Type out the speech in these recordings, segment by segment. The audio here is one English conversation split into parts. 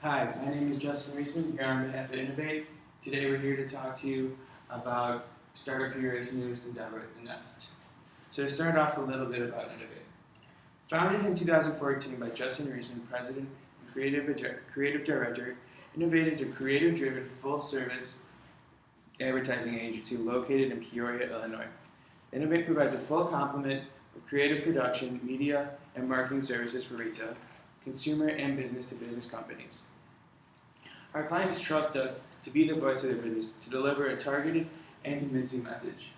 Hi, my name is Justin Reisman here on behalf of Innovate. Today we're here to talk to you about Startup Hero's newest endeavor, The Nest. So to start off a little bit about Innovate. Founded in 2014 by Justin Reisman, President and Creative Director, Innovate is a creative-driven, full-service advertising agency located in Peoria, Illinois. Innovate provides a full complement of creative production, media, and marketing services for retail, consumer, and business-to-business companies. Our clients trust us to be the voice of their business, to deliver a targeted and convincing message.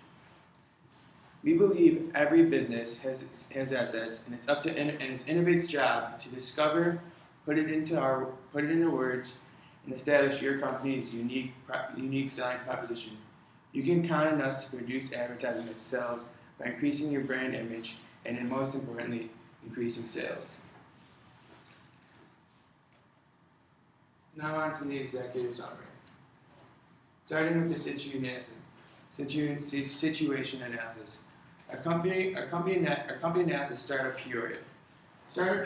We believe every business has assets, and it's Innovate's job to discover, put it into words, and establish your company's unique selling proposition. You can count on us to produce advertising that sells by increasing your brand image and, most importantly, increasing sales. Now on to the executive summary. Starting with the situation analysis. Our company analysis Startup Peoria. Startup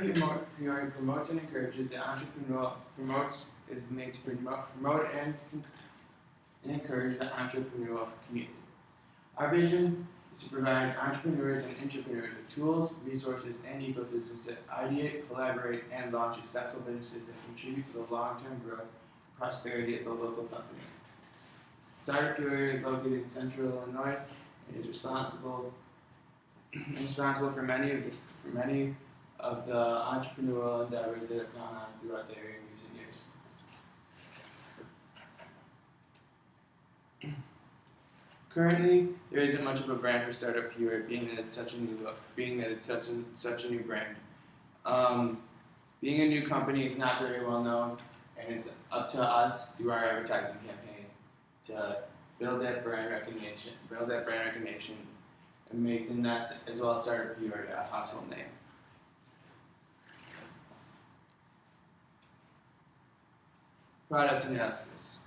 Peoria promotes and encourages the entrepreneurial promote and encourage the entrepreneurial community. Our vision is to provide entrepreneurs and intrapreneurs with tools, resources, and ecosystems to ideate, collaborate, and launch successful businesses that contribute to the long-term growth and prosperity of the local company. Startup Peoria is located in central Illinois and is responsible for many of the entrepreneurial endeavors that have gone on throughout the area in recent years. Currently, there isn't much of a brand for Startup Peoria, being that it's such a new brand. Being a new company, it's not very well known, and it's up to us through our advertising campaign to build that brand recognition, and make The Nest as well as Startup Peoria a household name. Product analysis.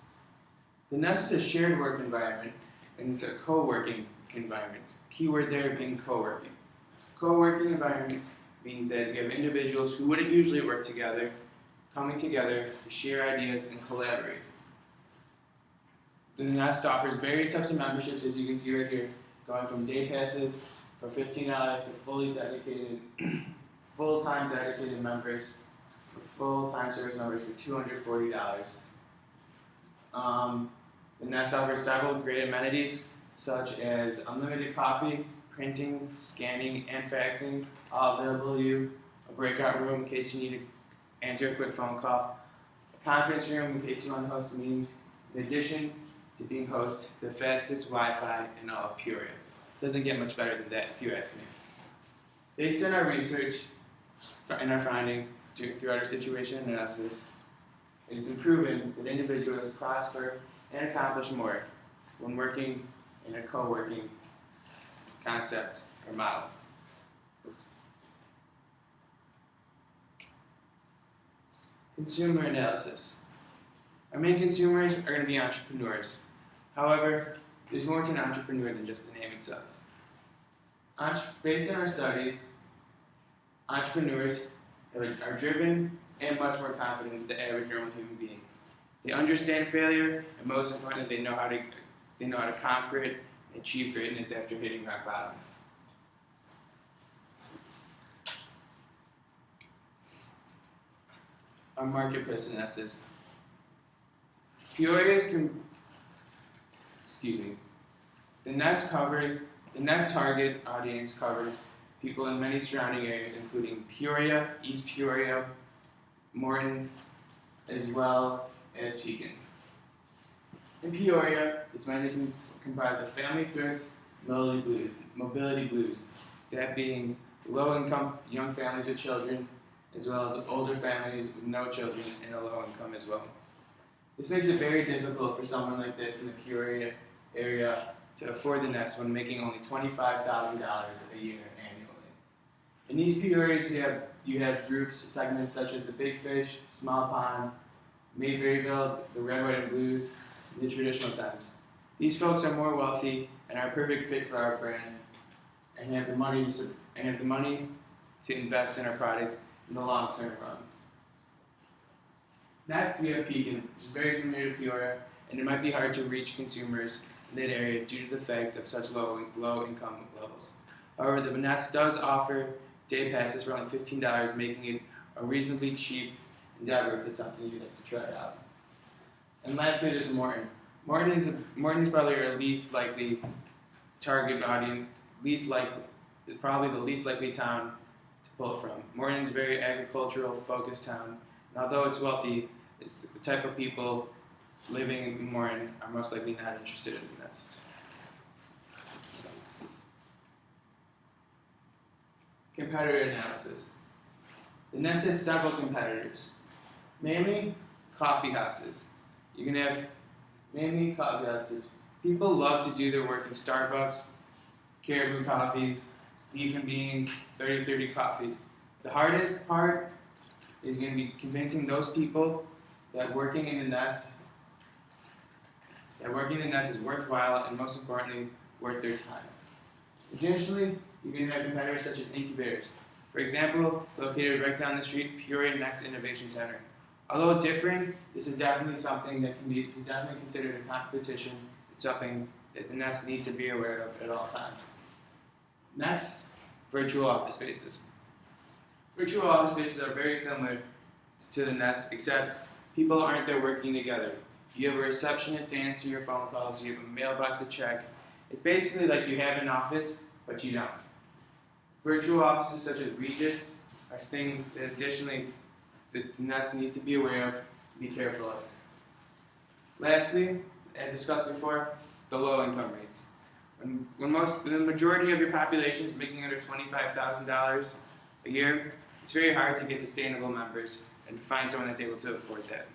The Nest is a shared work environment, and it's a co-working environment. Keyword there being co-working. Co-working environment means that you have individuals who wouldn't usually work together, coming together to share ideas and collaborate. The Nest offers various types of memberships, as you can see right here, going from day passes for $15 to full-time dedicated members, for full-time service members for $240. The Nest offers several great amenities, such as unlimited coffee, printing, scanning, and faxing, all available to you, a breakout room in case you need to answer a quick phone call, a conference room in case you want to host meetings, in addition to being host to the fastest Wi-Fi in all of Peoria. Doesn't get much better than that, if you ask me. Based on our research and our findings throughout our situation analysis, it has been proven that individuals prosper and accomplish more when working in a co-working concept or model. Consumer analysis. Our main consumers are going to be entrepreneurs. However, there's more to an entrepreneur than just the name itself. Based on our studies, entrepreneurs are driven and much more confident than the average normal human being. They understand failure, and most importantly, they know how to conquer it and achieve greatness after hitting rock bottom. Our marketplace analysis. The Nest target audience covers people in many surrounding areas, including Peoria, East Peoria, Morton, as well as Pekin. In Peoria, it's mainly comprised of family thrifts, mobility blues, that being low-income young families with children, as well as older families with no children and a low income as well. This makes it very difficult for someone like this in the Peoria area to afford the Nest when making only $25,000 a year annually. In East Peoria, you have groups, segments such as the Big Fish, Small Pond, Mayberryville, the Red, White, and Blues, and the Traditional Times. These folks are more wealthy and are a perfect fit for our brand, and have the money to invest in our product in the long-term run. Next, we have Pekin, which is very similar to Peoria, and it might be hard to reach consumers in that area due to the fact of such low income levels. However, the Nest does offer day passes for only $15, making it a reasonably cheap endeavor if it's something you'd like to try out. And lastly, there's Morton. Morton is probably our least likely target audience, probably the least likely town to pull from. Morton's a very agricultural focused town, and although it's wealthy, it's the type of people living in Morton are most likely not interested in the Nest. Competitor analysis. The Nest has several competitors, mainly coffee houses. You can have mainly coffee houses. People love to do their work in Starbucks, Caribou Coffees, Leaf and Beans, 3030 Coffees. The hardest part is going to be convincing those people that working in the Nest is worthwhile and most importantly, worth their time. Additionally, you're going to have competitors such as incubators. For example, located right down the street, Peoria Next Innovation Center. Although different, this is definitely considered a competition. It's something that the Nest needs to be aware of at all times. Next, virtual office spaces. Virtual office spaces are very similar to the Nest, except people aren't there working together. You have a receptionist to answer your phone calls, you have a mailbox to check. It's basically like you have an office, but you don't. Virtual offices such as Regis are things that additionally the Nest needs to be aware of and be careful of. Lastly, as discussed before, the low income rates. When the majority of your population is making under $25,000 a year, it's very hard to get sustainable members and to find someone that's able to afford that.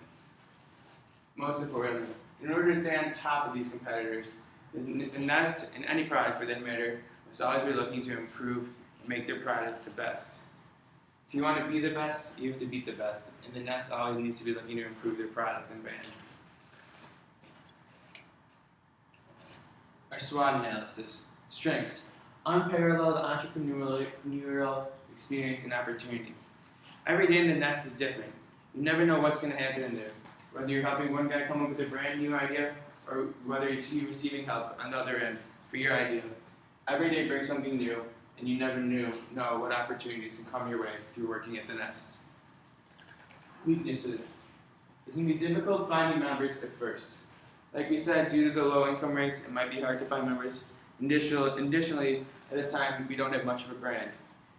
Most importantly, in order to stay on top of these competitors, the Nest, and any product for that matter, must always be looking to improve and make their product the best. If you want to be the best, you have to beat the best, and the Nest always needs to be looking to improve their product and brand. Our SWOT analysis. Strengths. Unparalleled entrepreneurial experience and opportunity. Every day in the Nest is different. You never know what's going to happen in there. Whether you're helping one guy come up with a brand new idea, or whether it's you receiving help on the other end for your idea. Every day brings something new, and you never know what opportunities can come your way through working at the Nest. Weaknesses. It's going to be difficult finding members at first. Like we said, due to the low income rates, it might be hard to find members. Additionally, at this time, we don't have much of a brand,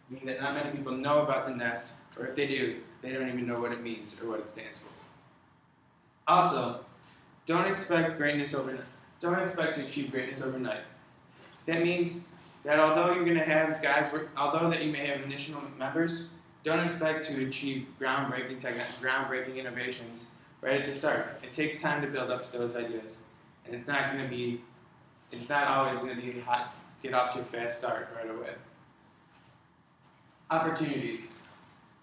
meaning that not many people know about the Nest, or if they do, they don't even know what it means or what it stands for. Also, don't expect to achieve greatness overnight. That means that although you're going to have although that you may have initial members, don't expect to achieve groundbreaking innovations right at the start. It takes time to build up to those ideas, and it's not always going to be get off to a fast start right away. Opportunities.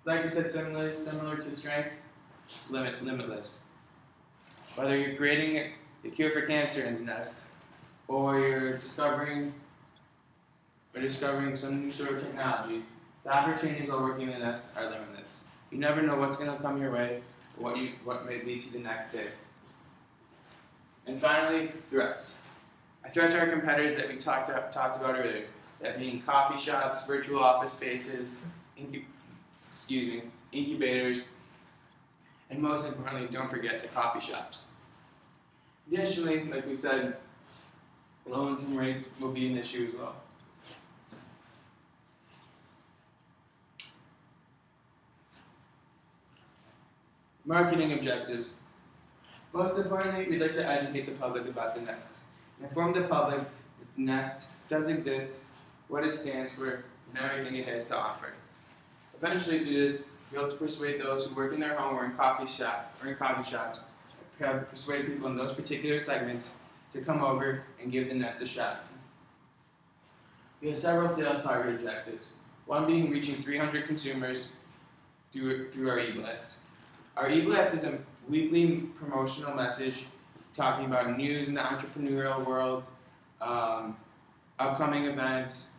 Like we said, similar to strengths, limitless. Whether you're creating a cure for cancer in the Nest, or you're discovering some new sort of technology, the opportunities while working in the Nest are limitless. You never know what's going to come your way, or what may lead to the next day. And finally, threats. Our threats are our competitors that we talked about earlier, that being coffee shops, virtual office spaces, incubators, and most importantly, don't forget the coffee shops. Additionally, like we said, low income rates will be an issue as well. Marketing objectives. Most importantly, we'd like to educate the public about the Nest. Inform the public that the Nest does exist, what it stands for, and everything it has to offer. Eventually, through this, we'll be able to persuade those who work in their home or in coffee shops, persuade people in those particular segments to come over and give the Nest a shot. We have several sales target objectives. One being reaching 300 consumers through our e-blast. Our e-blast is a weekly promotional message talking about news in the entrepreneurial world, upcoming events,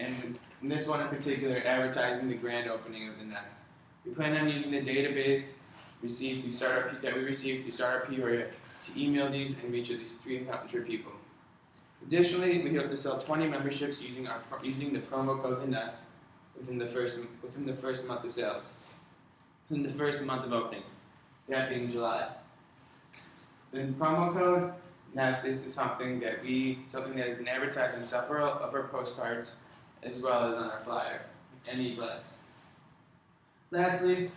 and in this one in particular, advertising the grand opening of the Nest. We plan on using the database received through Startup Peoria to email these and reach at least 300 people. Additionally, we hope to sell 20 memberships using the promo code The Nest within the first month of sales, within the first month of opening, that being July. The promo code Nest is something that has been advertised in several of our postcards as well as on our flyer and e-blast. Lastly,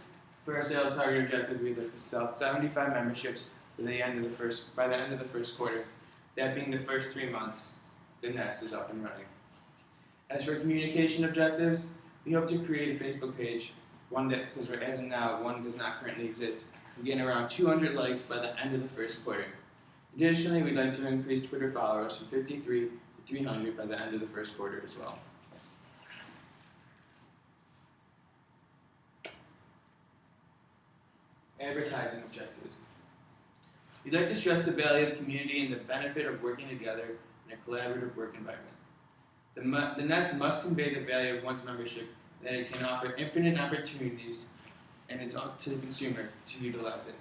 for our sales target objective, we'd like to sell 75 memberships by the end of the first quarter. That being the first 3 months, the Nest is up and running. As for communication objectives, we hope to create a Facebook page, because as of now, one does not currently exist, and gain around 200 likes by the end of the first quarter. Additionally, we'd like to increase Twitter followers from 53 to 300 by the end of the first quarter as well. Advertising objectives. We'd like to stress the value of community and the benefit of working together in a collaborative work environment. The Nest must convey the value of one's membership, that it can offer infinite opportunities, and it's up to the consumer to utilize it.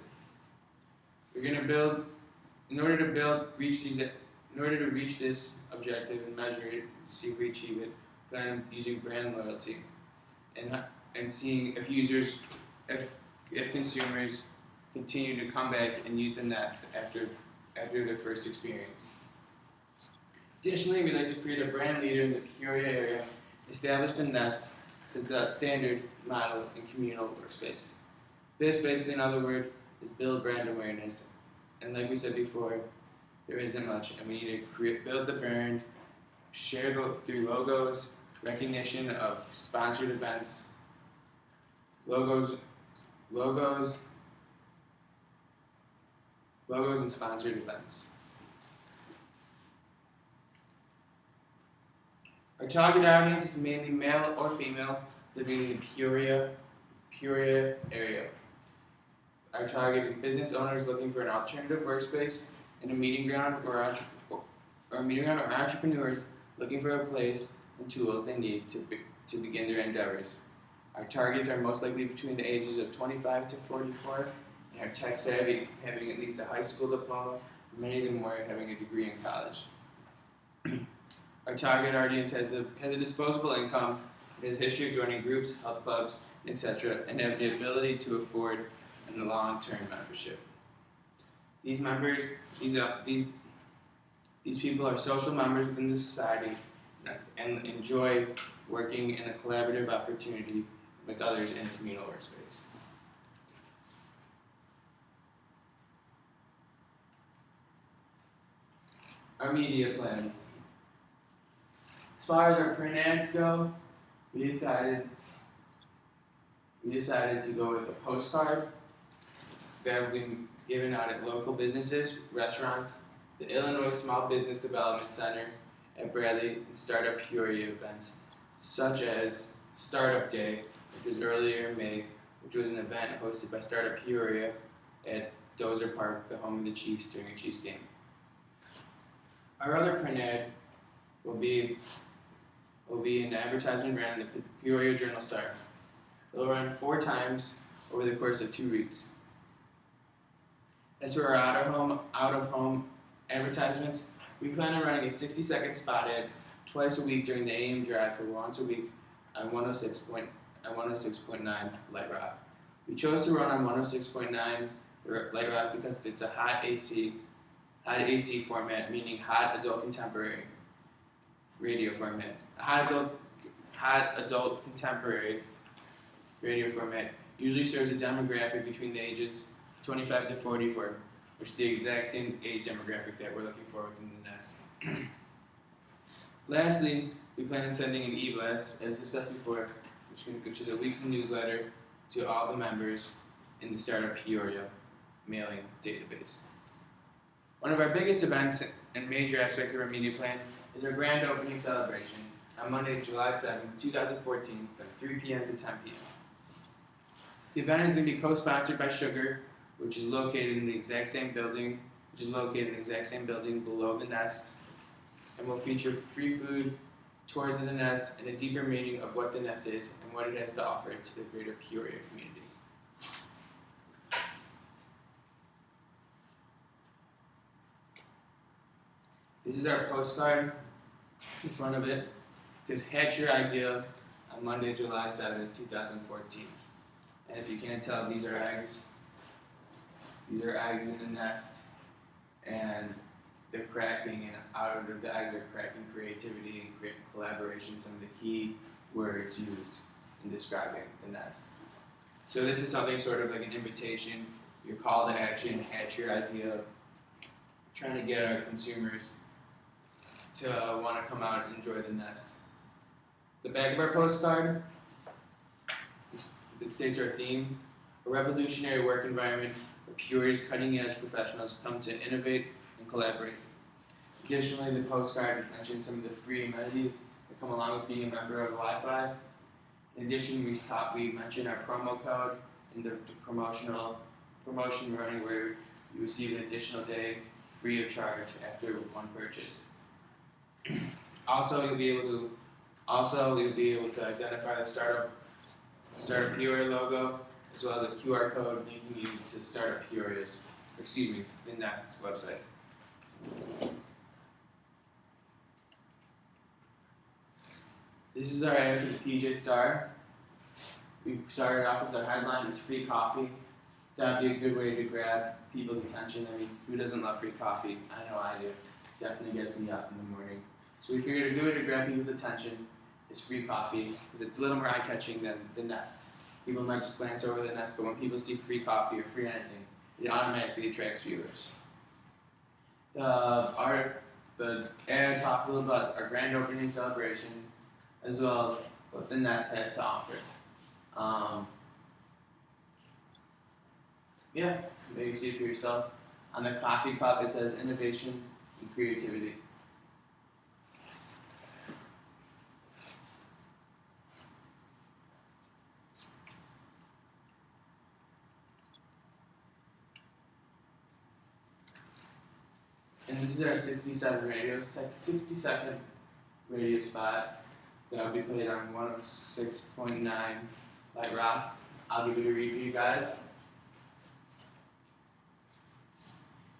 We're going to build, in order to reach this objective and measure it, see if we achieve it, plan using brand loyalty, and seeing if consumers continue to come back and use the Nest after their first experience. Additionally, we'd like to create a brand leader in the Peoria area, establish the Nest as the standard model in communal workspace. This, basically, in other words, is build brand awareness. And like we said before, there isn't much, and we need to build the brand, share through logos, recognition of sponsored events, logos and sponsored events. Our target audience is mainly male or female living in the Peoria area. Our target is business owners looking for an alternative workspace and a meeting ground, or entrepreneurs looking for a place and tools they need to begin their endeavors. Our targets are most likely between the ages of 25 to 44, and are tech savvy, having at least a high school diploma, and many of them are having a degree in college. Our target audience has a disposable income, has a history of joining groups, health clubs, etc., and have the ability to afford a long-term membership. These people are social members within the society and enjoy working in a collaborative opportunity with others in a communal workspace. Our media plan. As far as our print ads go, we decided to go with a postcard that will be given out at local businesses, restaurants, the Illinois Small Business Development Center at Bradley, and Startup Peoria events, such as Startup Day, which was earlier in May, which was an event hosted by Startup Peoria at Dozer Park, the home of the Chiefs, during a Chiefs game. Our other print ad will be an advertisement ran in the Peoria Journal-Star. It will run 4 times over the course of 2 weeks. As for our out-of-home advertisements, we plan on running a 60-second spot ad twice a week during the AM drive for once a week on 106.9 Light Rock. We chose to run on 106.9 Light Rock because it's a hot AC format, meaning hot adult contemporary radio format. A hot adult contemporary radio format usually serves a demographic between the ages 25 to 44, which is the exact same age demographic that we're looking for within the Nest. Lastly, we plan on sending an e-blast, as discussed before, which is a weekly newsletter to all the members in the Startup Peoria mailing database. One of our biggest events and major aspects of our media plan is our grand opening celebration on Monday, July 7, 2014, from 3 p.m. to 10 p.m. The event is going to be co-sponsored by Sugar, which is located in the exact same building below the Nest, and will feature free food, tours of the Nest, and a deeper meaning of what the Nest is and what it has to offer to the greater Peoria community. This is our postcard. In front of it, it says hatch your idea on Monday, July 7th, 2014. And if you can't tell, these are eggs. These are eggs in a nest, and they're cracking, and out of the eggs are cracking creativity and collaboration, some of the key words used in describing the nest. So this is something sort of like an invitation, your call to action, hatch your idea, trying to get our consumers to want to come out and enjoy the nest. The back of our postcard, it states our theme, a revolutionary work environment where Peoria's cutting-edge professionals come to innovate and collaborate. Additionally, the postcard mentions some of the free amenities that come along with being a member of Wi-Fi. In addition, we mentioned our promo code and the promotion running where you receive an additional day free of charge after one purchase. Also, you'll be able to identify the startup Peoria logo, as well as a QR code linking you to Startup Peoria's, the Nest's website. This is our ad for the PJ Star. We started off with our headline, it's free coffee. That would be a good way to grab people's attention. I mean, who doesn't love free coffee? I know I do. Definitely gets me up in the morning. So we figured a good way to grab people's attention is free coffee, because it's a little more eye-catching than the Nest. People might just glance over the Nest, but when people see free coffee or free anything, it automatically attracts viewers. The ad talks a little about our grand opening celebration, as well as what the Nest has to offer. Maybe see it for yourself. On the coffee cup, it says innovation and creativity. And this is our 60-second radio spot that will be played on 106.9 Light Rock. I'll give it a read for you guys.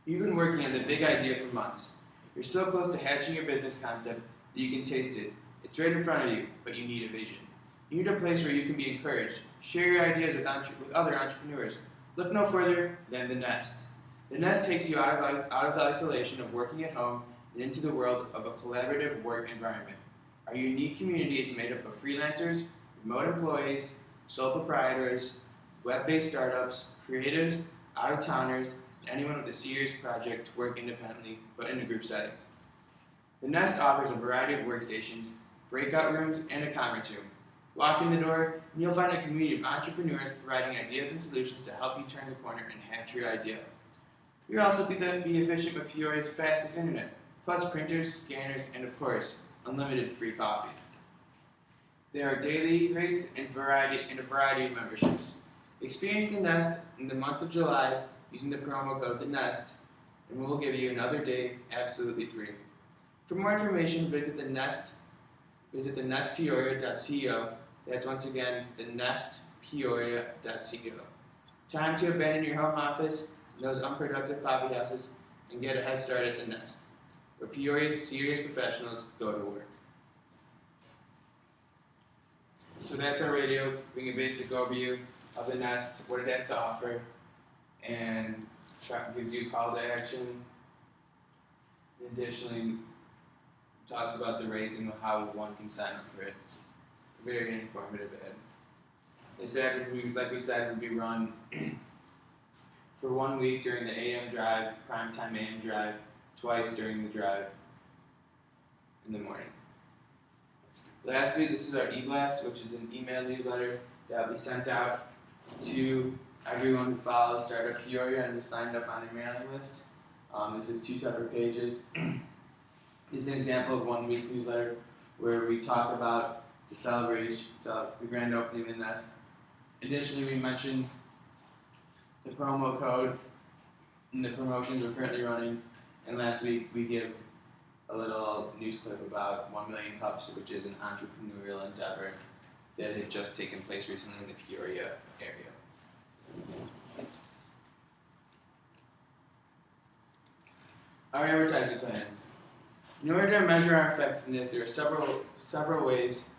You've been working on the big idea for months. You're so close to hatching your business concept that you can taste it. It's right in front of you, but you need a vision. You need a place where you can be encouraged. Share your ideas with other entrepreneurs. Look no further than the Nest. The Nest takes you out of the isolation of working at home and into the world of a collaborative work environment. Our unique community is made up of freelancers, remote employees, sole proprietors, web-based startups, creatives, out-of-towners, and anyone with a serious project to work independently but in a group setting. The Nest offers a variety of workstations, breakout rooms, and a conference room. Walk in the door, and you'll find a community of entrepreneurs providing ideas and solutions to help you turn the corner and hatch your idea. You'll also be efficient with Peoria's fastest internet, plus printers, scanners, and of course, unlimited free coffee. There are daily rates and a variety of memberships. Experience the Nest in the month of July using the promo code THENEST, and we'll give you another day absolutely free. For more information, visit thenestpeoria.co. That's once again thenestpeoria.co. Time to abandon your home office and those unproductive coffee houses and get a head start at the Nest, where Peoria's serious professionals go to work. So that's our radio, giving a basic overview of the Nest, what it has to offer, and gives you a call to action. Additionally, talks about the rates and how one can sign up for it. Very informative ad. This ad, like we said, would be run for 1 week during the AM drive, primetime AM drive, twice during the drive in the morning. Lastly, this is our e-blast, which is an email newsletter that will be sent out to everyone who follows Startup Peoria and is signed up on their mailing list. This is 2 separate pages. This is an example of 1 week's newsletter where we talk about the celebration, the grand opening of the Nest. Additionally, we mentioned the promo code and the promotions we're currently running. And last week, we give a little news clip about 1 Million Cups, which is an entrepreneurial endeavor that had just taken place recently in the Peoria area. Our advertising plan. In order to measure our effectiveness, there are several ways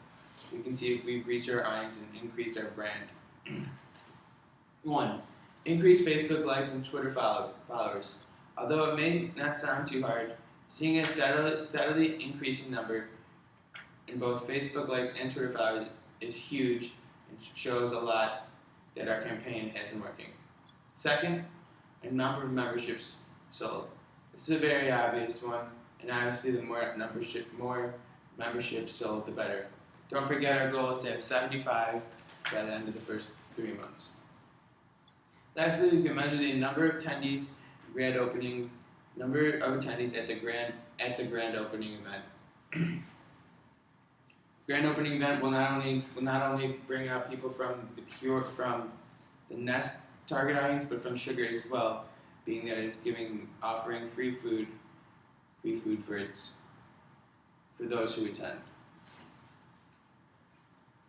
we can see if we've reached our audience and increased our brand. 1. Increase Facebook likes and Twitter followers. Although it may not sound too hard, seeing a steadily increasing number in both Facebook likes and Twitter followers is huge and shows a lot that our campaign has been working. Second, a number of memberships sold. This is a very obvious one, and obviously the more memberships sold, the better. Don't forget our goal is to have 75 by the end of the first 3 months. Lastly, we can measure the number of attendees at the grand opening event. Grand opening event will not only bring out people from the Nest target audience, but from Sugars as well, being that it's offering free food for those who attend.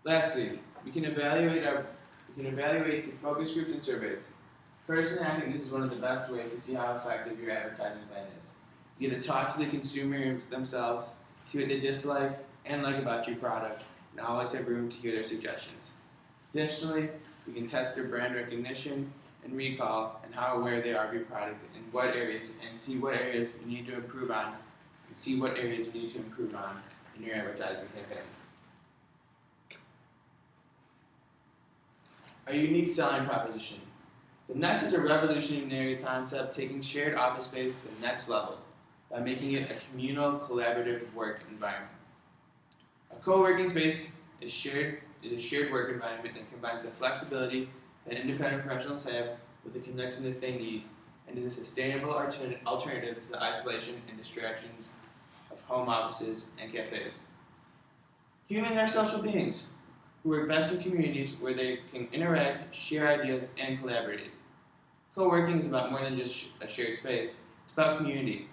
Lastly, we can evaluate the focus groups and surveys. Personally, I think this is one of the best ways to see how effective your advertising plan is. You get to talk to the consumers themselves, see what they dislike and like about your product, and always have room to hear their suggestions. Additionally, we can test their brand recognition and recall and how aware they are of your product and see what areas you need to improve on, in your advertising campaign. Our unique selling proposition. The Nest is a revolutionary concept taking shared office space to the next level by making it a communal, collaborative work environment. A co-working space is a shared work environment that combines the flexibility that independent professionals have with the connectedness they need and is a sustainable alternative to the isolation and distractions of home offices and cafes. Humans are social beings who work best in communities where they can interact, share ideas, and collaborate. Co-working is about more than just a shared space. It's about community.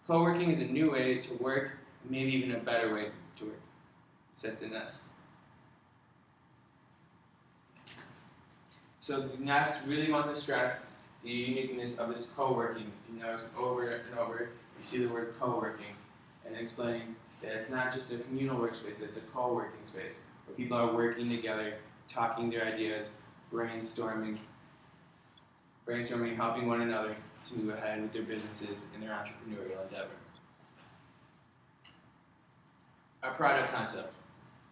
Co-working is a new way to work, and maybe even a better way to work, says the Nest. So the Nest really wants to stress the uniqueness of this co-working. If you notice over and over, you see the word co-working, and explaining that it's not just a communal workspace, it's a co-working space where people are working together, talking their ideas, brainstorming, helping one another to move ahead with their businesses and their entrepreneurial endeavor. Our product concept.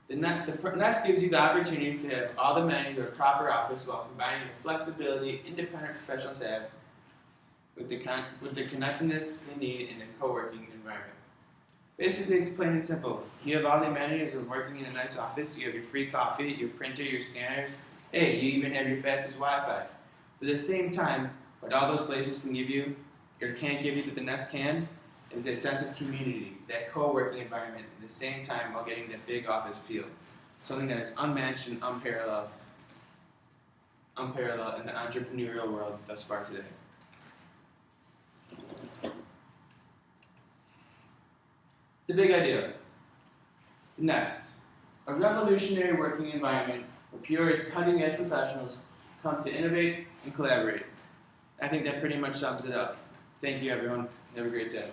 The Nest gives you the opportunities to have all the amenities of a proper office while combining the flexibility independent professionals have with the connectedness they need in a co-working environment. Basically, it's plain and simple. You have all the amenities of working in a nice office. You have your free coffee, your printer, your scanners. Hey, you even have your fastest Wi-Fi. But at the same time, what all those places can give you, or can't give you that the Nest can, is that sense of community, that co-working environment, at the same time while getting that big office feel. Something that is unmatched and unparalleled in the entrepreneurial world thus far today. The big idea. The Nest. A revolutionary working environment where pure cutting-edge professionals come to innovate and collaborate. I think that pretty much sums it up. Thank you, everyone. Have a great day.